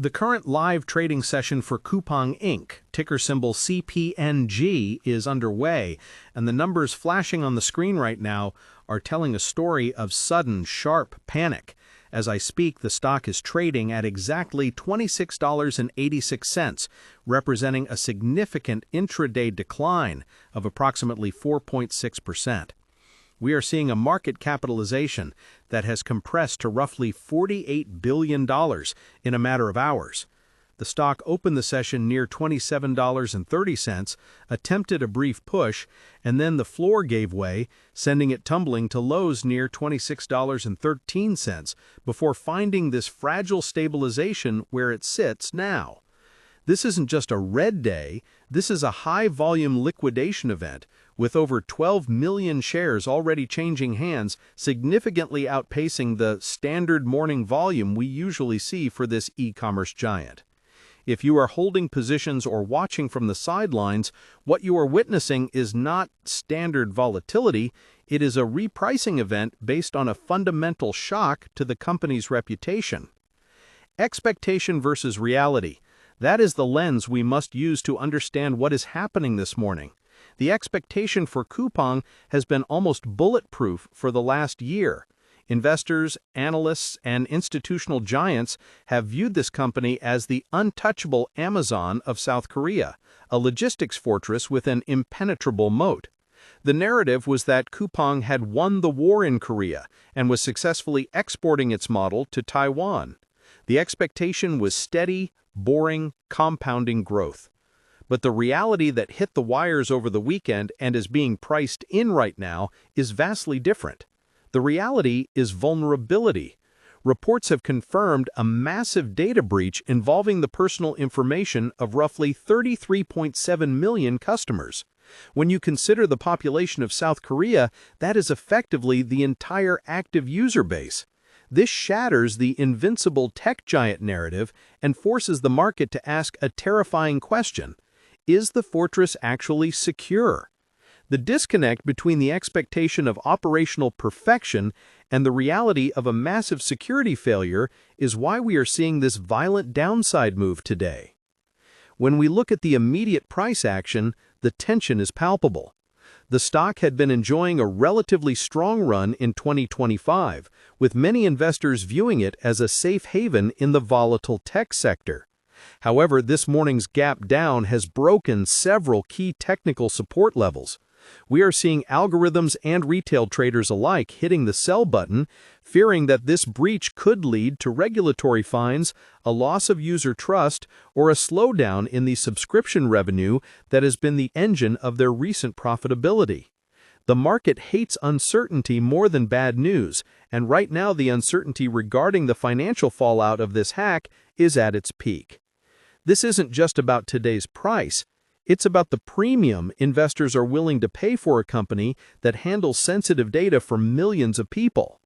The current live trading session for Coupang Inc., ticker symbol CPNG, is underway, and the numbers flashing on the screen right now are telling a story of sudden, sharp panic. As I speak, the stock is trading at exactly $26.86, representing a significant intraday decline of approximately 4.6%. We are seeing a market capitalization that has compressed to roughly $48 billion in a matter of hours. The stock opened the session near $27.30, attempted a brief push, and then the floor gave way, sending it tumbling to lows near $26.13 before finding this fragile stabilization where it sits now. This isn't just a red day, this is a high-volume liquidation event, with over 12 million shares already changing hands, significantly outpacing the standard morning volume we usually see for this e-commerce giant. If you are holding positions or watching from the sidelines, what you are witnessing is not standard volatility, it is a repricing event based on a fundamental shock to the company's reputation. Expectation versus reality. That is the lens we must use to understand what is happening this morning. The expectation for Coupang has been almost bulletproof for the last year. Investors, analysts, and institutional giants have viewed this company as the untouchable Amazon of South Korea, a logistics fortress with an impenetrable moat. The narrative was that Coupang had won the war in Korea and was successfully exporting its model to Taiwan. The expectation was steady, boring, compounding growth. But the reality that hit the wires over the weekend and is being priced in right now is vastly different. The reality is vulnerability. Reports have confirmed a massive data breach involving the personal information of roughly 33.7 million customers. When you consider the population of South Korea, that is effectively the entire active user base. This shatters the invincible tech giant narrative and forces the market to ask a terrifying question. Is the fortress actually secure? The disconnect between the expectation of operational perfection and the reality of a massive security failure is why we are seeing this violent downside move today. When we look at the immediate price action, the tension is palpable. The stock had been enjoying a relatively strong run in 2025, with many investors viewing it as a safe haven in the volatile tech sector. However, this morning's gap down has broken several key technical support levels. We are seeing algorithms and retail traders alike hitting the sell button, fearing that this breach could lead to regulatory fines, a loss of user trust, or a slowdown in the subscription revenue that has been the engine of their recent profitability. The market hates uncertainty more than bad news, and right now the uncertainty regarding the financial fallout of this hack is at its peak. This isn't just about today's price. It's about the premium investors are willing to pay for a company that handles sensitive data for millions of people.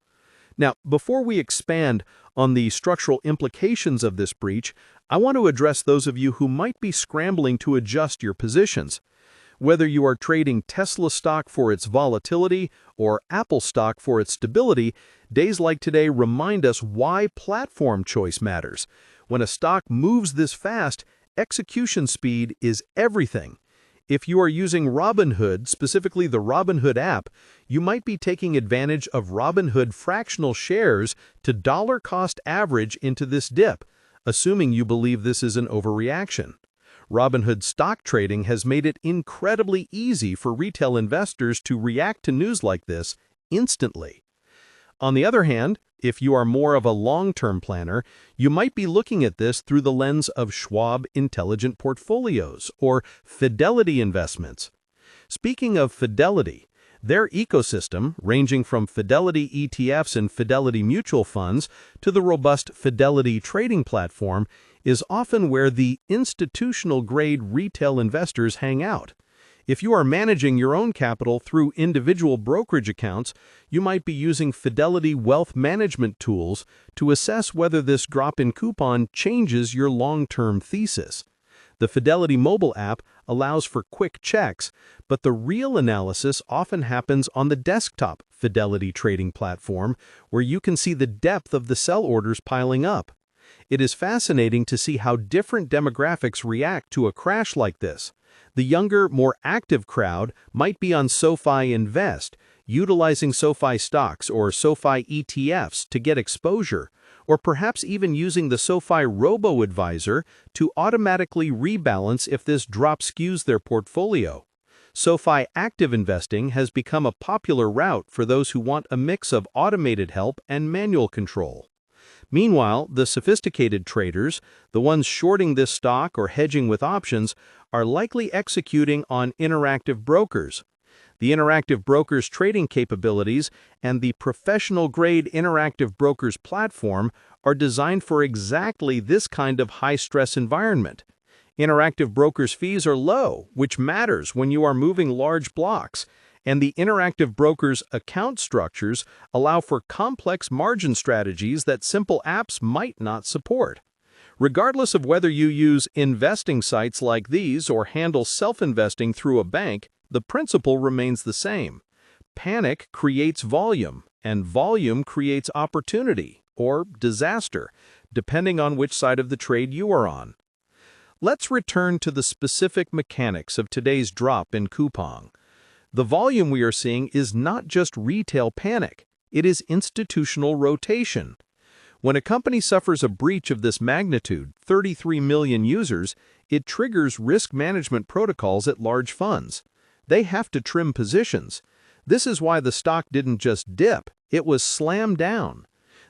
Now, before we expand on the structural implications of this breach, I want to address those of you who might be scrambling to adjust your positions. Whether you are trading Tesla stock for its volatility or Apple stock for its stability, days like today remind us why platform choice matters. When a stock moves this fast, execution speed is everything. If you are using Robinhood, specifically the Robinhood app, you might be taking advantage of Robinhood fractional shares to dollar cost average into this dip, assuming you believe this is an overreaction. Robinhood stock trading has made it incredibly easy for retail investors to react to news like this instantly. On the other hand, if you are more of a long-term planner, you might be looking at this through the lens of Schwab Intelligent Portfolios or Fidelity Investments. Speaking of Fidelity, their ecosystem, ranging from Fidelity ETFs and Fidelity mutual funds to the robust Fidelity trading platform, is often where the institutional-grade retail investors hang out. If you are managing your own capital through individual brokerage accounts, you might be using Fidelity wealth management tools to assess whether this drop in coupon changes your long-term thesis. The Fidelity mobile app allows for quick checks, but the real analysis often happens on the desktop Fidelity trading platform, where you can see the depth of the sell orders piling up. It is fascinating to see how different demographics react to a crash like this. The younger, more active crowd might be on SoFi Invest, utilizing SoFi stocks or SoFi ETFs to get exposure, or perhaps even using the SoFi Robo-Advisor to automatically rebalance if this drop skews their portfolio. SoFi Active Investing has become a popular route for those who want a mix of automated help and manual control. Meanwhile, the sophisticated traders, the ones shorting this stock or hedging with options, are likely executing on interactive brokers. The interactive brokers' trading capabilities and the professional-grade interactive brokers platform are designed for exactly this kind of high-stress environment. Interactive brokers' fees are low, which matters when you are moving large blocks, and the interactive brokers' account structures allow for complex margin strategies that simple apps might not support. Regardless of whether you use investing sites like these or handle self-investing through a bank, the principle remains the same. Panic creates volume, and volume creates opportunity, or disaster, depending on which side of the trade you are on. Let's return to the specific mechanics of today's drop in Coupang. The volume we are seeing is not just retail panic, it is institutional rotation. When a company suffers a breach of this magnitude, 33 million users, it triggers risk management protocols at large funds. They have to trim positions. This is why the stock didn't just dip, it was slammed down.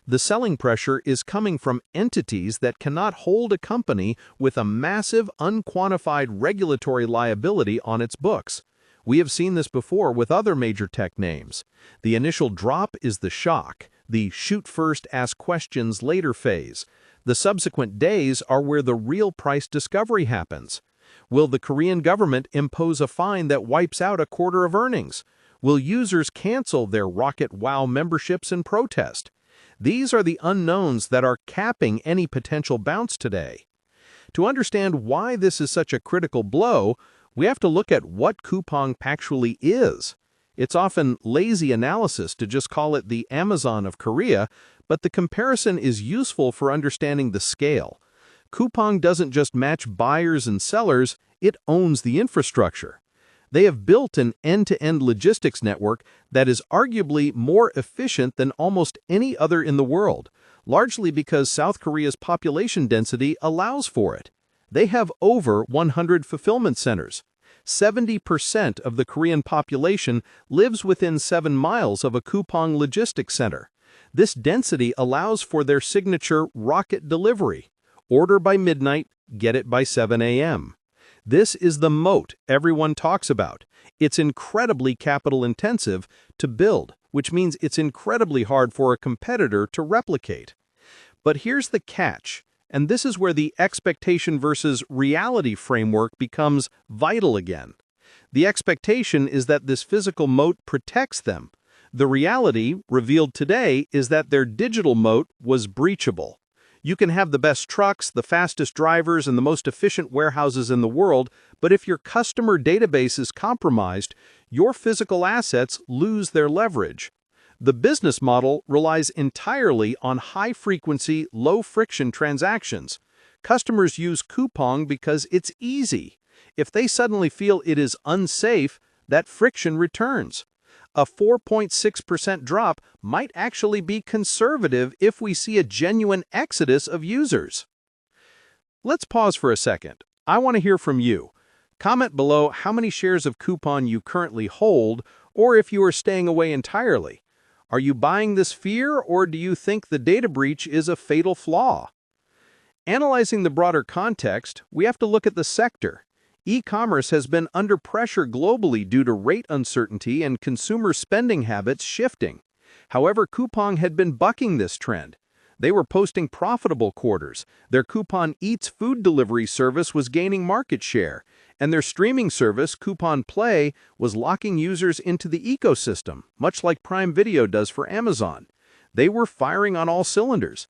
The selling pressure is coming from entities that cannot hold a company with a massive, unquantified regulatory liability on its books. We have seen this before with other major tech names. The initial drop is the shock, the shoot first, ask questions later phase. The subsequent days are where the real price discovery happens. Will the Korean government impose a fine that wipes out a quarter of earnings? Will users cancel their Rocket Wow memberships in protest? These are the unknowns that are capping any potential bounce today. To understand why this is such a critical blow, we have to look at what Coupang actually is. It's often lazy analysis to just call it the Amazon of Korea, but the comparison is useful for understanding the scale. Coupang doesn't just match buyers and sellers, it owns the infrastructure. They have built an end-to-end logistics network that is arguably more efficient than almost any other in the world, largely because South Korea's population density allows for it. They have over 100 fulfillment centers. 70% of the Korean population lives within 7 miles of a Coupang logistics center. This density allows for their signature rocket delivery. Order by midnight, get it by 7 a.m. This is the moat everyone talks about. It's incredibly capital-intensive to build, which means it's incredibly hard for a competitor to replicate. But here's the catch. And this is where the expectation versus reality framework becomes vital again. The expectation is that this physical moat protects them. The reality, revealed today, is that their digital moat was breachable. You can have the best trucks, the fastest drivers, and the most efficient warehouses in the world, but if your customer database is compromised, your physical assets lose their leverage. The business model relies entirely on high-frequency, low-friction transactions. Customers use Coupang because it's easy. If they suddenly feel it is unsafe, that friction returns. A 4.6% drop might actually be conservative if we see a genuine exodus of users. Let's pause for a second. I want to hear from you. Comment below how many shares of Coupang you currently hold, or if you are staying away entirely. Are you buying this fear, or do you think the data breach is a fatal flaw? Analyzing the broader context, we have to look at the sector. E-commerce has been under pressure globally due to rate uncertainty and consumer spending habits shifting. However, Coupang had been bucking this trend. They were posting profitable quarters, their Coupang Eats food delivery service was gaining market share, and their streaming service, Coupang Play, was locking users into the ecosystem, much like Prime Video does for Amazon. They were firing on all cylinders.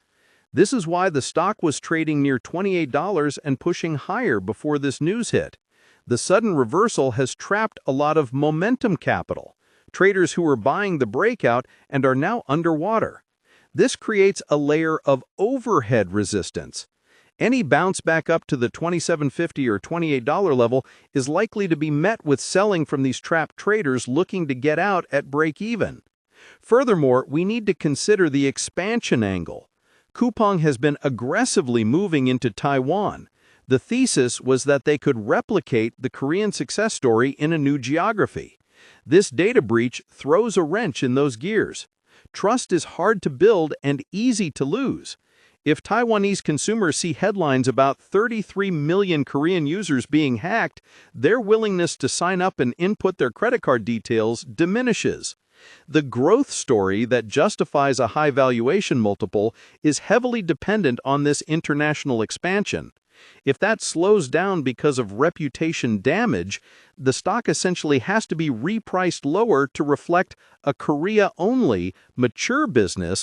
This is why the stock was trading near $28 and pushing higher before this news hit. The sudden reversal has trapped a lot of momentum capital, traders who were buying the breakout and are now underwater. This creates a layer of overhead resistance. Any bounce back up to the $27.50 or $28 level is likely to be met with selling from these trapped traders looking to get out at break even. Furthermore, we need to consider the expansion angle. Coupang has been aggressively moving into Taiwan. The thesis was that they could replicate the Korean success story in a new geography. This data breach throws a wrench in those gears. Trust is hard to build and easy to lose. If Taiwanese consumers see headlines about 33 million Korean users being hacked, their willingness to sign up and input their credit card details diminishes. The growth story that justifies a high valuation multiple is heavily dependent on this international expansion. If that slows down because of reputation damage, the stock essentially has to be repriced lower to reflect a Korea-only, mature business